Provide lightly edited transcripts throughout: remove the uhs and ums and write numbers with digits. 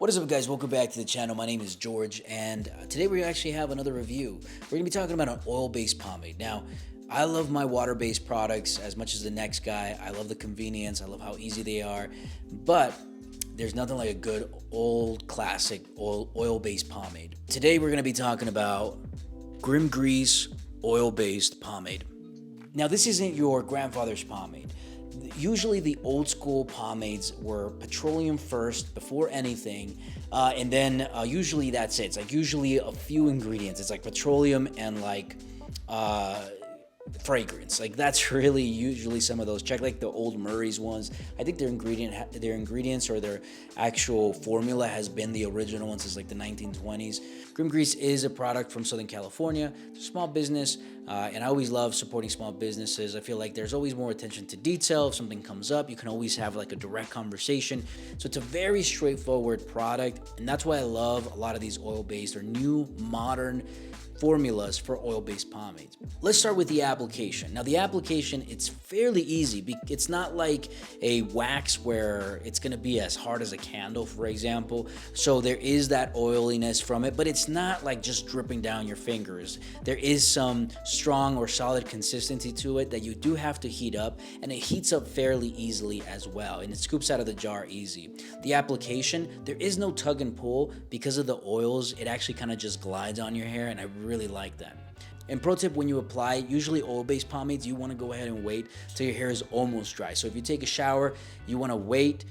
What is up, guys? Welcome back to the channel. My name is George, and today we actually have another review. We're going to be talking about an oil-based pomade. Now, I love my water-based products as much as the next guy. I love the convenience. I love how easy they are, but there's nothing like a good old classic oil-based pomade. Today we're going to be talking about Grim Grease oil-based pomade. Now, this isn't your grandfather's pomade. Usually the old school pomades were petroleum first before anything, and then usually that's it. It's like usually a few ingredients. It's like petroleum and like fragrance. Like that's really usually some of those. Check like the old Murray's ones. I think their ingredients or their actual formula has been the original one since like the 1920s. Grim Grease is a product from Southern California. It's a small business, and I always love supporting small businesses. I feel like there's always more attention to detail. If something comes up, you can always have like a direct conversation. So it's a very straightforward product, and that's why I love a lot of these oil-based or new modern formulas for oil-based pomades. Let's start with the application. Now the application, it's fairly easy. It's not like a wax where it's gonna be as hard as a candle, for example. So there is that oiliness from it, but it's not like just dripping down your fingers. There is some strong or solid consistency to it that you do have to heat up, and it heats up fairly easily as well, and it scoops out of the jar easy. The application, there is no tug and pull because of the oils. It actually kind of just glides on your hair, and I really like that. And pro tip, when you apply, usually oil-based pomades, you want to go ahead and wait till your hair is almost dry. So if you take a shower, you want to wait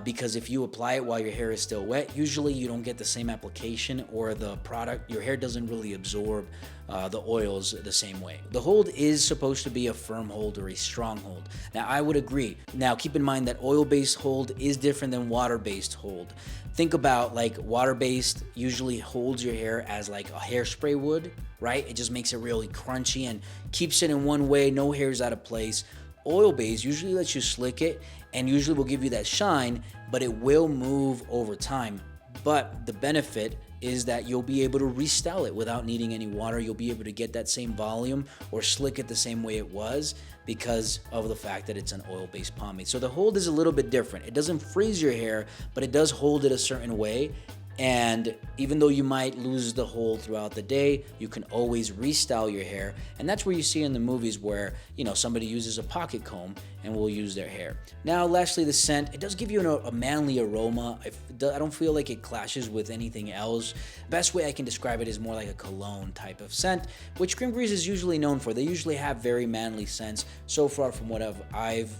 because if you apply it while your hair is still wet, usually you don't get the same application, or the product, your hair doesn't really absorb the oils the same way. The hold is supposed to be a firm hold or a strong hold. Now, I would agree. Now, keep in mind that oil-based hold is different than water-based hold. Think about like water-based usually holds your hair as like a hairspray would, right? It just makes it really crunchy and keeps it in one way, no hairs out of place. Oil-based usually lets you slick it and usually will give you that shine, but it will move over time. But the benefit is that you'll be able to restyle it without needing any water. You'll be able to get that same volume or slick it the same way it was because of the fact that it's an oil-based pomade. So the hold is a little bit different. It doesn't freeze your hair, but it does hold it a certain way. And even though you might lose the hold throughout the day, you can always restyle your hair. And that's where you see in the movies where, you know, somebody uses a pocket comb and will use their hair. Now, lastly, the scent. It does give you a manly aroma. I don't feel like it clashes with anything else. Best way I can describe it is more like a cologne type of scent, which Grim Grease is usually known for. They usually have very manly scents so far from what I've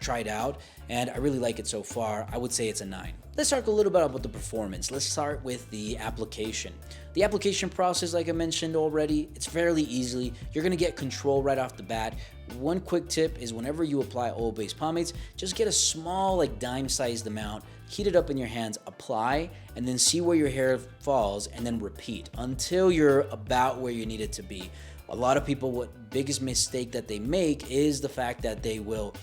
tried out, and I really like it so far. I would say it's a 9. Let's talk a little bit about the performance. Let's start with the application. The application process, like I mentioned already, it's fairly easy. You're gonna get control right off the bat. One quick tip is whenever you apply oil-based pomades, just get a small, like dime-sized amount, heat it up in your hands, apply, and then see where your hair falls, and then repeat until you're about where you need it to be. A lot of people, what biggest mistake that they make is the fact that they will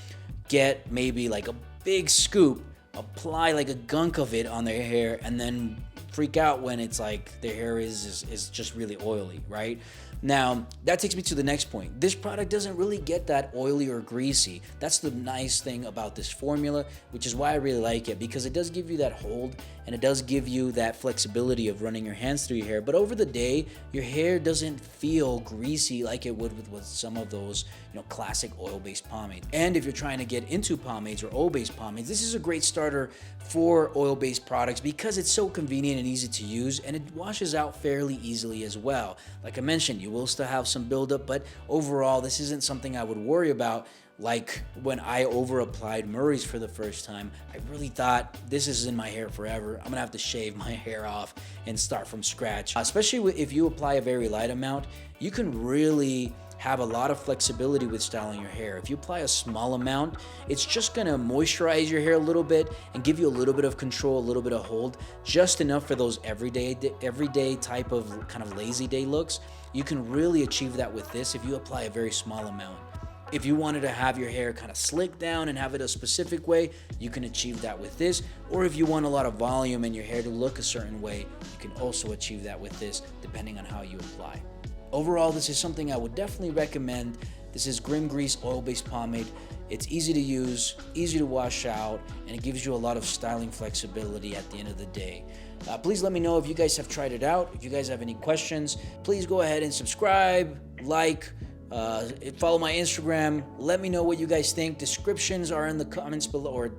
get maybe like a big scoop, apply like a gunk of it on their hair, and then freak out when it's like their hair is just really oily, right? Now, that takes me to the next point. This product doesn't really get that oily or greasy. That's the nice thing about this formula, which is why I really like it, because it does give you that hold and it does give you that flexibility of running your hands through your hair. But over the day, your hair doesn't feel greasy like it would with some of those, you know, classic oil-based pomades. And if you're trying to get into pomades or oil-based pomades, this is a great starter for oil-based products because it's so convenient and easy to use, and it washes out fairly easily as well. Like I mentioned, you will still have some buildup, but overall, this isn't something I would worry about. Like when I over-applied Murray's for the first time, I really thought this is in my hair forever. I'm gonna have to shave my hair off and start from scratch. Especially if you apply a very light amount, you can really have a lot of flexibility with styling your hair. If you apply a small amount, it's just gonna moisturize your hair a little bit and give you a little bit of control, a little bit of hold, just enough for those everyday type of kind of lazy day looks. You can really achieve that with this if you apply a very small amount. If you wanted to have your hair kind of slick down and have it a specific way, you can achieve that with this. Or if you want a lot of volume and your hair to look a certain way, you can also achieve that with this, depending on how you apply. Overall, this is something I would definitely recommend. This is Grim Grease oil-based pomade. It's easy to use, easy to wash out, and it gives you a lot of styling flexibility at the end of the day. Please let me know if you guys have tried it out. If you guys have any questions, please go ahead and subscribe, like, follow my Instagram. Let me know what you guys think. Descriptions are in the comments below, or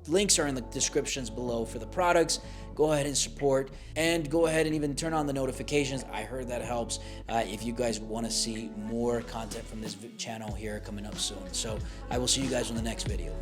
links are in the descriptions below for the products. Go ahead and support, and go ahead and even turn on the notifications. I heard that helps if you guys want to see more content from this channel here coming up soon. So I will see you guys on the next video.